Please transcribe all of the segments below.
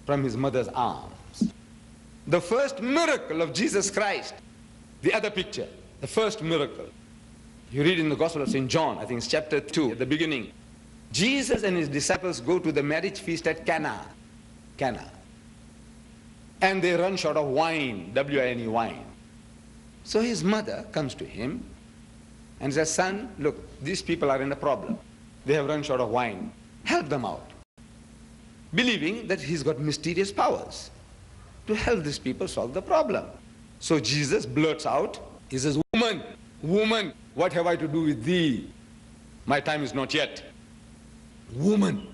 from his mother's arms. The first miracle of Jesus Christ, the other picture, the first miracle. You read in the Gospel of St. John, I think it's chapter 2, at the beginning. Jesus and his disciples go to the marriage feast at Cana. And they run short of wine, W-I-N-E, wine. So his mother comes to him and says, son, look, these people are in a problem. They have run short of wine. Help them out. Believing that he's got mysterious powers to help these people solve the problem. So Jesus blurts out, he says, woman, woman, what have I to do with thee? My time is not yet. Woman.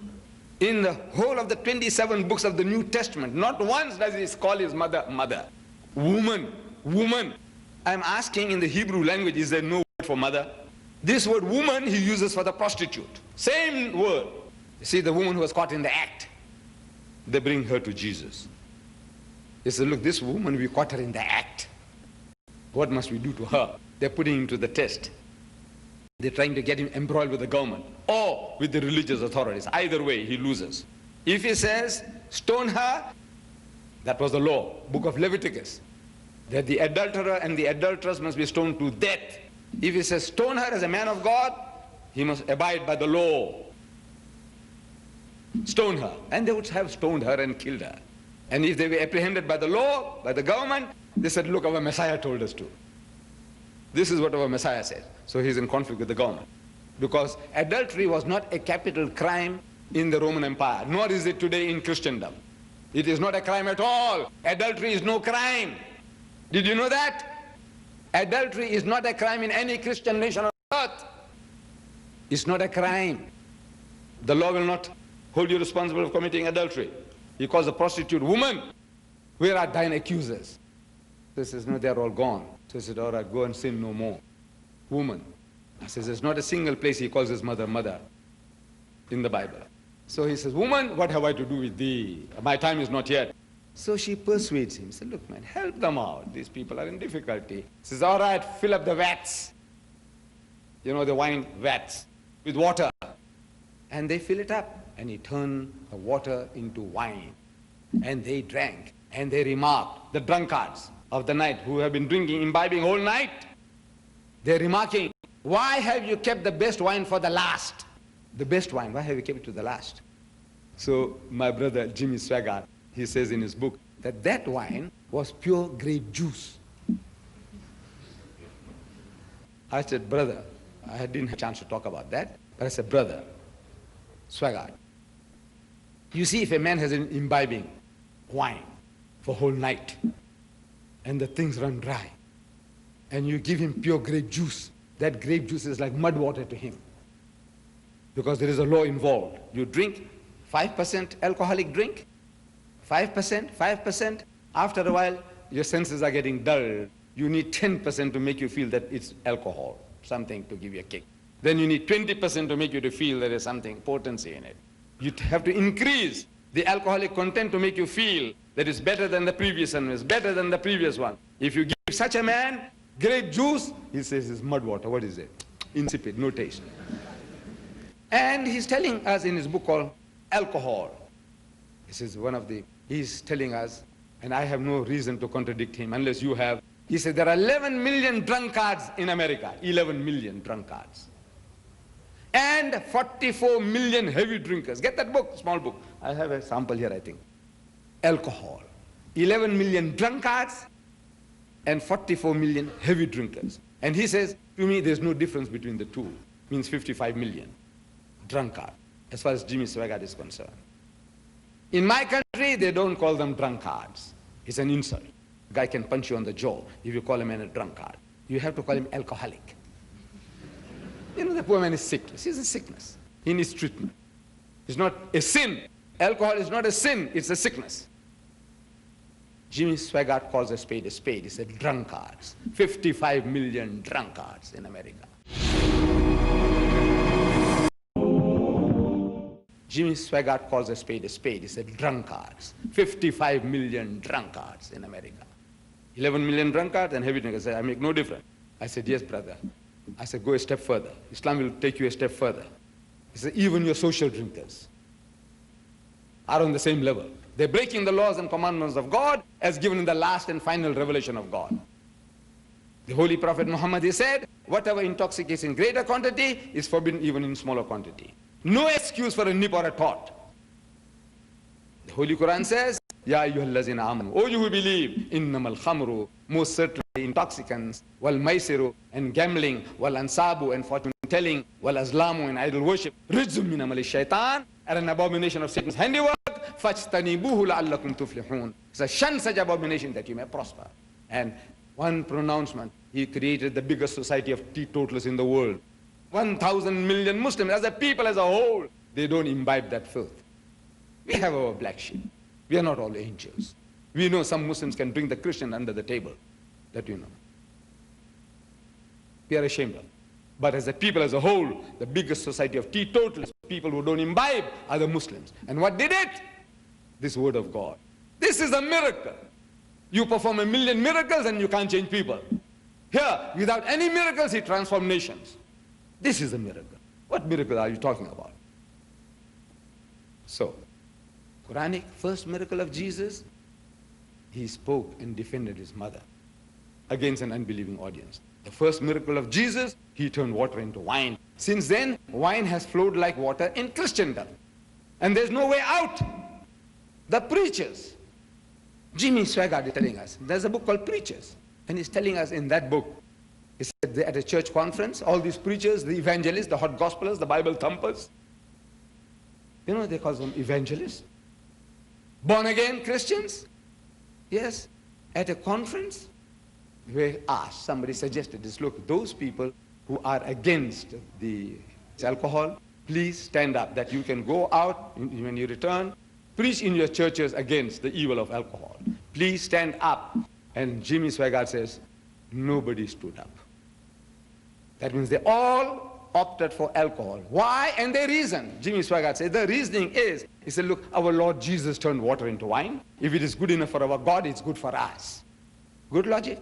In the whole of the 27 books of the New Testament, not once does he call his mother, mother. Woman, woman. I'm asking, in the Hebrew language, is there no word for mother? This word woman he uses for the prostitute. Same word. You see, the woman who was caught in the act. They bring her to Jesus. They say, look, this woman, we caught her in the act. What must we do to her? They're putting him to the test. They're trying to get him embroiled with the government or with the religious authorities. Either way, he loses. If he says, stone her, that was the law, book of Leviticus, that the adulterer and the adulteress must be stoned to death. If he says, stone her as a man of God, he must abide by the law. Stone her. And they would have stoned her and killed her. And if they were apprehended by the law, by the government, they said, look, our Messiah told us to. This is what our Messiah said. So he's in conflict with the government. Because adultery was not a capital crime in the Roman Empire, nor is it today in Christendom. It is not a crime at all. Adultery is no crime. Did you know that? Adultery is not a crime in any Christian nation on earth. It's not a crime. The law will not hold you responsible for committing adultery. He calls a prostitute woman. Where are thine accusers? He says, no, they're all gone. So he said, all right, go and sin no more. Woman. He says, there's not a single place he calls his mother, mother in the Bible. So he says, woman, what have I to do with thee? My time is not yet. So she persuades him. He said, look, man, help them out. These people are in difficulty. He says, all right, fill up the vats. You know, the wine vats with water. And they fill it up. And he turned the water into wine. And they drank. And they remarked, the drunkards of the night who have been drinking, imbibing all night, they're remarking, why have you kept the best wine for the last? The best wine, why have you kept it to the last? So my brother Jimmy Swaggart, he says in his book that that wine was pure grape juice. I said, brother, I didn't have a chance to talk about that, but I said, brother, Swaggart, you see, if a man has been imbibing wine for a whole night and the things run dry and you give him pure grape juice, that grape juice is like mud water to him because there is a law involved. You drink 5% alcoholic drink, 5%, after a while your senses are getting dull. You need 10% to make you feel that it's alcohol, something to give you a kick. Then you need 20% to make you to feel there is something potency in it. You have to increase the alcoholic content to make you feel that it's better than the previous one, it's better than the previous one. If you give such a man grape juice, he says it's mud water. What is it? Insipid, no taste. And he's telling us in his book called Alcohol. This is one of the, he's telling us, and I have no reason to contradict him unless you have. He said there are 11 million drunkards in America, 11 million drunkards. And 44 million heavy drinkers. Get that book, small book. I have a sample here, I think. Alcohol. 11 million drunkards and 44 million heavy drinkers. And he says, to me, there's no difference between the two. Means 55 million drunkard, as far as Jimmy Swaggart is concerned. In my country, they don't call them drunkards. It's an insult. A guy can punch you on the jaw if you call a man a drunkard. You have to call him alcoholic. You know, the poor man is sick. It's a sickness. He needs treatment. It's not a sin. Alcohol is not a sin, it's a sickness. Jimmy Swaggart calls a spade a spade. He said drunkards. 55 million drunkards in America. Jimmy Swaggart calls a spade a spade. He said drunkards. 55 million drunkards in America. 11 million drunkards and heavy drinkers. I said, I make no difference. I said, yes, brother. I said, go a step further. Islam will take you a step further. He said, even your social drinkers are on the same level. They're breaking the laws and commandments of God as given in the last and final revelation of God. The Holy Prophet Muhammad, he said, whatever intoxicates in greater quantity is forbidden even in smaller quantity. No excuse for a nip or a thought. The Holy Quran says, Ya ayyuhallazina amanu, O you who believe, innamal khamru, most certainly intoxicants, wal maisiru, and gambling, wal ansabu, and fortune telling, wal azlamu, and idol worship, rijzum min amali shaitan, are an abomination of Satan's handiwork, fajtanibuhu la'allakum tuflihun. It's a shun such abomination that you may prosper. And one pronouncement, he created the biggest society of teetotalers in the world. 1,000 million Muslims, as a people as a whole, they don't imbibe that filth. We have our black sheep. We are not all angels. We know some Muslims can bring the Christian under the table. That you know. We are ashamed of. But as a people as a whole, the biggest society of teetotalers, people who don't imbibe, are the Muslims. And what did it? This word of God. This is a miracle. You perform 1,000,000 miracles and you can't change people. Here, without any miracles, he transformed nations. This is a miracle. What miracle are you talking about? So, Quranic first miracle of Jesus, he spoke and defended his mother against an unbelieving audience. The first miracle of Jesus, he turned water into wine. Since then, wine has flowed like water in Christendom. And there's no way out. The preachers, Jimmy Swaggart is telling us, there's a book called Preachers. And he's telling us in that book, he said at a church conference, all these preachers, the evangelists, the hot gospelers, the Bible thumpers, you know, they call them evangelists. Born again Christians? Yes. At a conference, we asked, somebody suggested this, look, those people who are against the alcohol, please stand up, that you can go out when you return, preach in your churches against the evil of alcohol. Please stand up. And Jimmy Swaggart says, nobody stood up. That means they all opted for alcohol. Why? And their reason. Jimmy Swaggart said, the reasoning is, he said, look, our Lord Jesus turned water into wine. If it is good enough for our God, it's good for us. Good logic.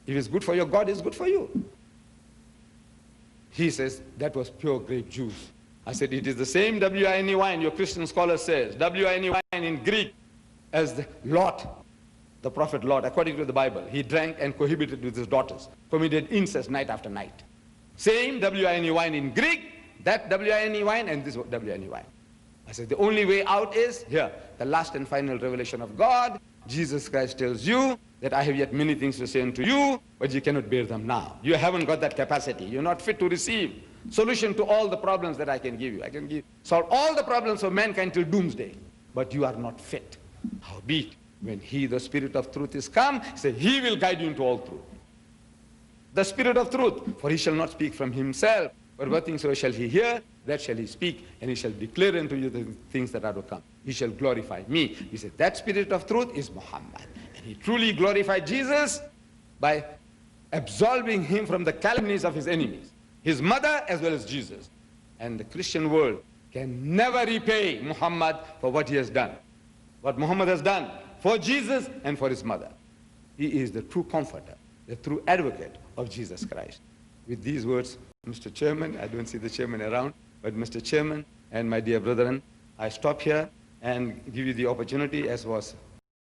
If it's good for your God, it's good for you. He says, that was pure grape juice. I said, it is the same wine wine, your Christian scholar says. Wine wine in Greek as the Lot. The prophet Lot, according to the Bible, he drank and cohabited with his daughters, committed incest night after night. Same wine in Greek, that wine and this wine. I said, the only way out is here, the last and final revelation of God. Jesus Christ tells you that I have yet many things to say unto you, but you cannot bear them now. You haven't got that capacity. You're not fit to receive solution to all the problems that I can give you. I can solve all the problems of mankind till doomsday, but you are not fit. Howbeit, when he, the Spirit of truth, is come, he said, he will guide you into all truth. The Spirit of truth, for he shall not speak from himself, but what things shall he hear, that shall he speak, and he shall declare unto you the things that are to come. He shall glorify me. He said, that Spirit of truth is Muhammad. And he truly glorified Jesus by absolving him from the calumnies of his enemies, his mother as well as Jesus. And the Christian world can never repay Muhammad for what he has done. What Muhammad has done for Jesus and for his mother. He is the true comforter, the true advocate of Jesus Christ. With these words, Mr. Chairman, I don't see the chairman around, but Mr. Chairman and my dear brethren, I stop here and give you the opportunity, as was